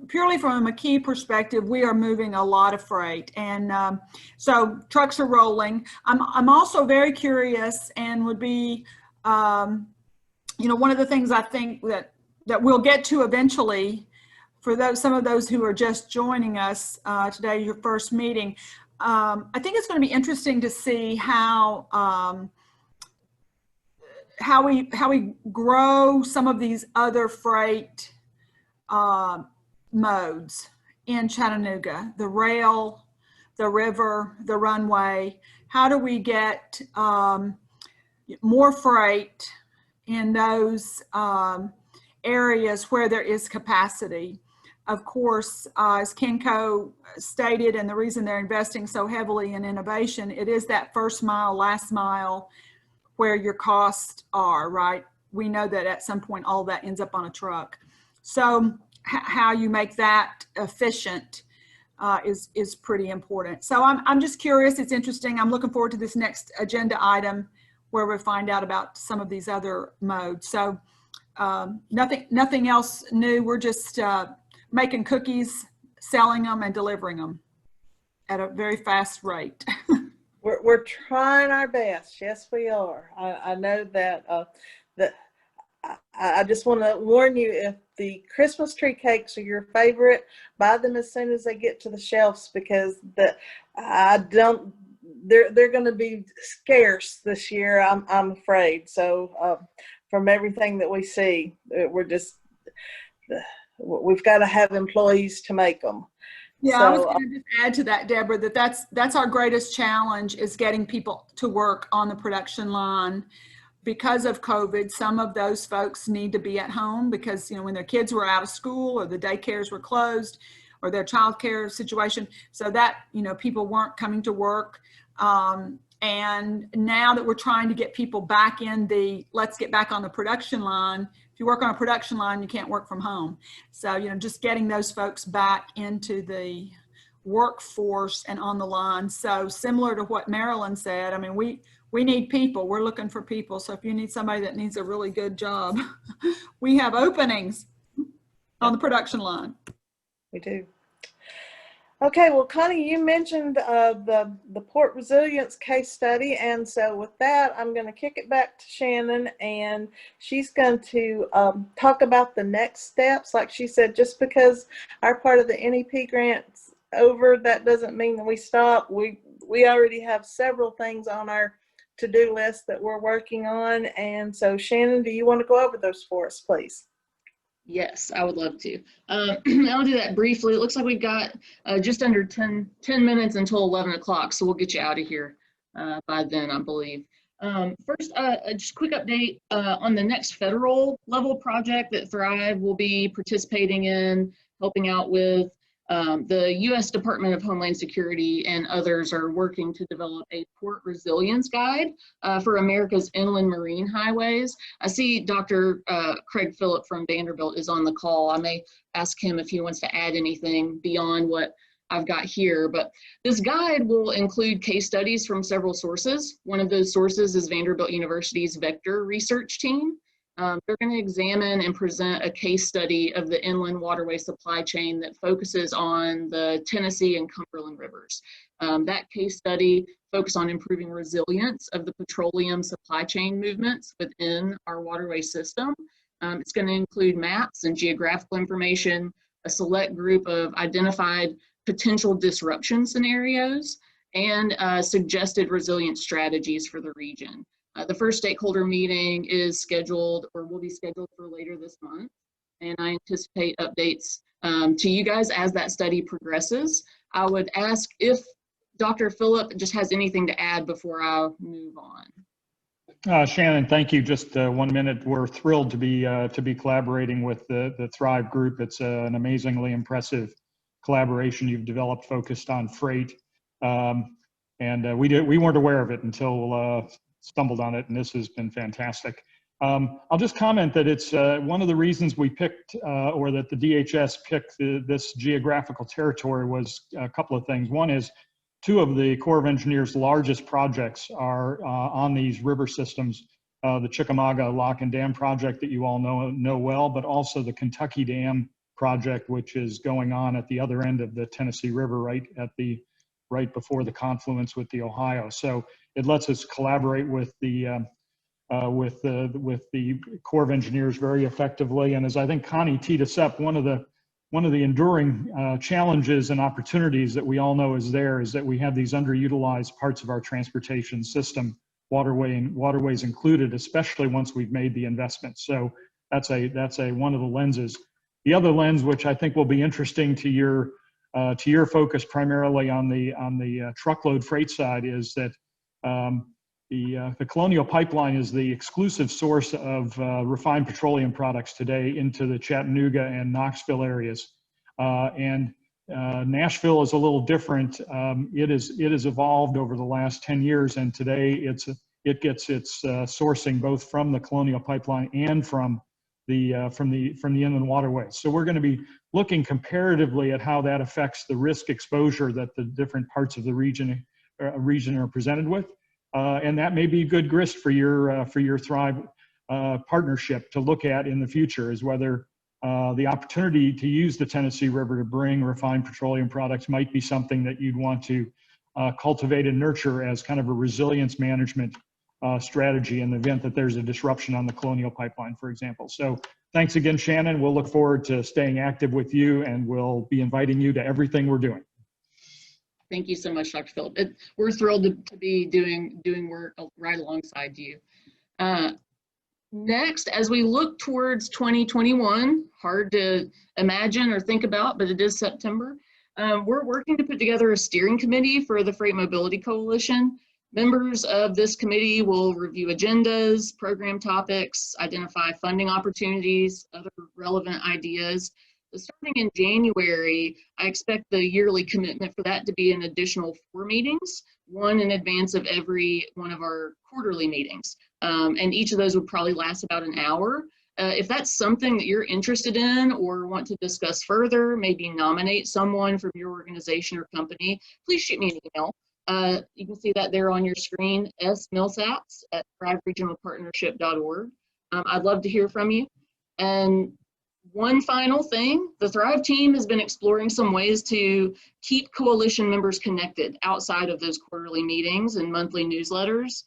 purely from a McKee perspective, we are moving a lot of freight, and so trucks are rolling. I'm also very curious and would be one of the things I think that we'll get to eventually, for some of those who are just joining us today, your first meeting, I think it's going to be interesting to see how we grow some of these other freight modes in Chattanooga, the rail the river, the runway? How do we get more freight in those areas where there is capacity? Of course, as Kenco stated, and the reason they're investing so heavily in innovation, it is that first mile, last mile where your costs are, right? We know that at some point all that ends up on a truck. So how you make that efficient is pretty important. So I'm just curious. It's interesting. I'm looking forward to this next agenda item where we find out about some of these other modes. So nothing else new. We're just making cookies, selling them, and delivering them at a very fast rate. We're trying our best. Yes, we are. I know that. I just want to warn you, if the Christmas tree cakes are your favorite, buy them as soon as they get to the shelves, because they're going to be scarce this year. I'm afraid. So from everything that we see, we've got to have employees to make them. Yeah, so, I was going to just add to that, Deborah, that's our greatest challenge, is getting people to work on the production line. Because of COVID, some of those folks need to be at home because, when their kids were out of school or the daycares were closed or their childcare situation, so that, people weren't coming to work. And now that we're trying to get people back in let's get back on the production line. If you work on a production line, you can't work from home. So, just getting those folks back into the workforce and on the line. So similar to what Marilyn said, I mean, we need people. We're looking for people. So if you need somebody that needs a really good job, we have openings on the production line. We do. Okay, well, Connie, you mentioned the port resilience case study, and so with that, I'm going to kick it back to Shannon, and she's going to talk about the next steps. Like she said, just because our part of the NEP grant's over, that doesn't mean that we stop. We already have several things on our to-do list that we're working on, and so Shannon, do you want to go over those for us, please? Yes, I would love to. I'll do that briefly. It looks like we've got just under 10 minutes until 11 o'clock, so we'll get you out of here by then, I believe. First, just a quick update on the next federal level project that Thrive will be participating in, helping out with. The U.S. Department of Homeland Security and others are working to develop a port resilience guide for America's inland marine highways. I see Dr. Craig Phillip from Vanderbilt is on the call. I may ask him if he wants to add anything beyond what I've got here, but this guide will include case studies from several sources. One of those sources is Vanderbilt University's Vector research team. They're going to examine and present a case study of the inland waterway supply chain that focuses on the Tennessee and Cumberland rivers. That case study focuses on improving resilience of the petroleum supply chain movements within our waterway system. It's going to include maps and geographical information, a select group of identified potential disruption scenarios, and suggested resilience strategies for the region. The first stakeholder meeting is scheduled, or will be scheduled for later this month, and I anticipate updates to you guys as that study progresses. I would ask if Dr. Phillip just has anything to add before I move on. Shannon, thank you. Just 1 minute. We're thrilled to be collaborating with the Thrive group. It's an amazingly impressive collaboration you've developed focused on freight, and we weren't aware of it until stumbled on it, and this has been fantastic. I'll just comment that it's one of the reasons we picked, or that the DHS picked this geographical territory was a couple of things. One is 2 of the Corps of Engineers' largest projects are on these river systems, the Chickamauga Lock and Dam project that you all know well, but also the Kentucky Dam project, which is going on at the other end of the Tennessee River, right before the confluence with the Ohio. So it lets us collaborate with the Corps of Engineers very effectively. And as I think Connie teed us up, one of the enduring challenges and opportunities that we all know is that we have these underutilized parts of our transportation system, waterways included, especially once we've made the investment. So that's one of the lenses. The other lens, which I think will be interesting to your to your focus primarily on the truckload freight side, is that the Colonial Pipeline is the exclusive source of refined petroleum products today into the Chattanooga and Knoxville areas. Nashville is a little different. It has evolved over the last 10 years, and today it gets its sourcing both from the Colonial Pipeline and from the inland waterways. So we're going to be looking comparatively at how that affects the risk exposure that the different parts of the region are presented with, and that may be good grist for your Thrive partnership to look at in the future, is whether the opportunity to use the Tennessee River to bring refined petroleum products might be something that you'd want to cultivate and nurture as kind of a resilience management strategy in the event that there's a disruption on the Colonial Pipeline, for example. So thanks again, Shannon. We'll look forward to staying active with you, and we'll be inviting you to everything we're doing. Thank you so much, Dr. Phillip. We're thrilled to be doing work right alongside you. Next, as we look towards 2021, hard to imagine or think about, but it is September, we're working to put together a steering committee for the Freight Mobility Coalition. Members of this committee will review agendas, program topics, identify funding opportunities, other relevant ideas. Starting in January, I expect the yearly commitment for that to be an additional 4 meetings, one in advance of every one of our quarterly meetings. And each of those would probably last about an hour. If that's something that you're interested in or want to discuss further, maybe nominate someone from your organization or company, please shoot me an email. You can see that there on your screen, smillsapps@thriveregionalpartnership.org. I'd love to hear from you. And one final thing, the Thrive team has been exploring some ways to keep coalition members connected outside of those quarterly meetings and monthly newsletters.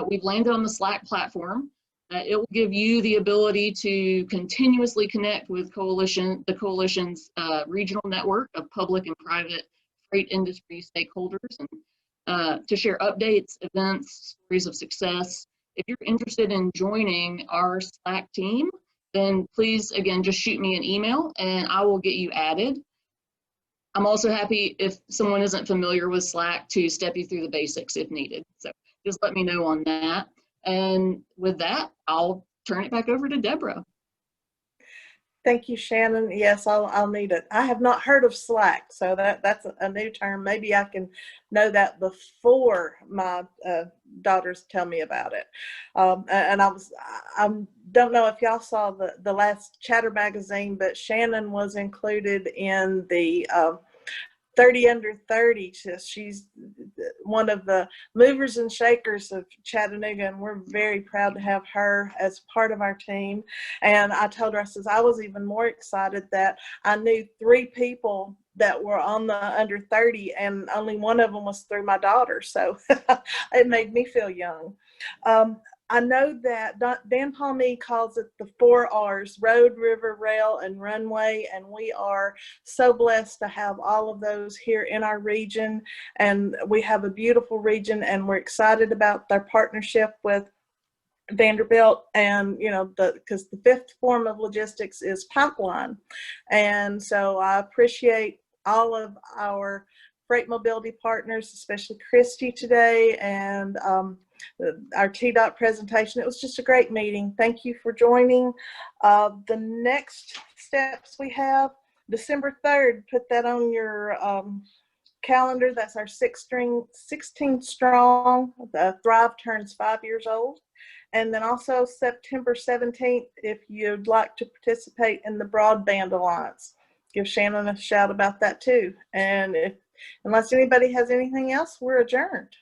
We've landed on the Slack platform. It will give you the ability to continuously connect with the coalition's regional network of public and private freight industry stakeholders, and to share updates, events, stories of success. If you're interested in joining our Slack team, then please, again, just shoot me an email and I will get you added. I'm also happy, if someone isn't familiar with Slack, to step you through the basics if needed. So just let me know on that. And with that, I'll turn it back over to Deborah. Thank you, Shannon. Yes, I'll need it. I have not heard of Slack, so that's a new term. Maybe I can know that before my daughters tell me about it. And I don't know if y'all saw the last Chatter magazine, but Shannon was included in the 30 under 30. She's one of the movers and shakers of Chattanooga, and we're very proud to have her as part of our team. And I told her, I says, I was even more excited that I knew 3 people that were on the under 30, and only one of them was through my daughter. So it made me feel young. I know that Dan Palmy calls it the 4 R's: road, river, rail, and runway. And we are so blessed to have all of those here in our region. And we have a beautiful region, and we're excited about their partnership with Vanderbilt. And, you know, because the 5th form of logistics is pipeline. And so I appreciate all of our freight mobility partners, especially Christy today, and our TDOT presentation. It was just a great meeting. Thank you for joining. The next steps we have, December 3rd, put that on your calendar. That's our 16 strong. The Thrive turns 5 years old. And then also September 17th, if you'd like to participate in the Broadband Alliance. Give Shannon a shout about that too. And unless anybody has anything else, we're adjourned.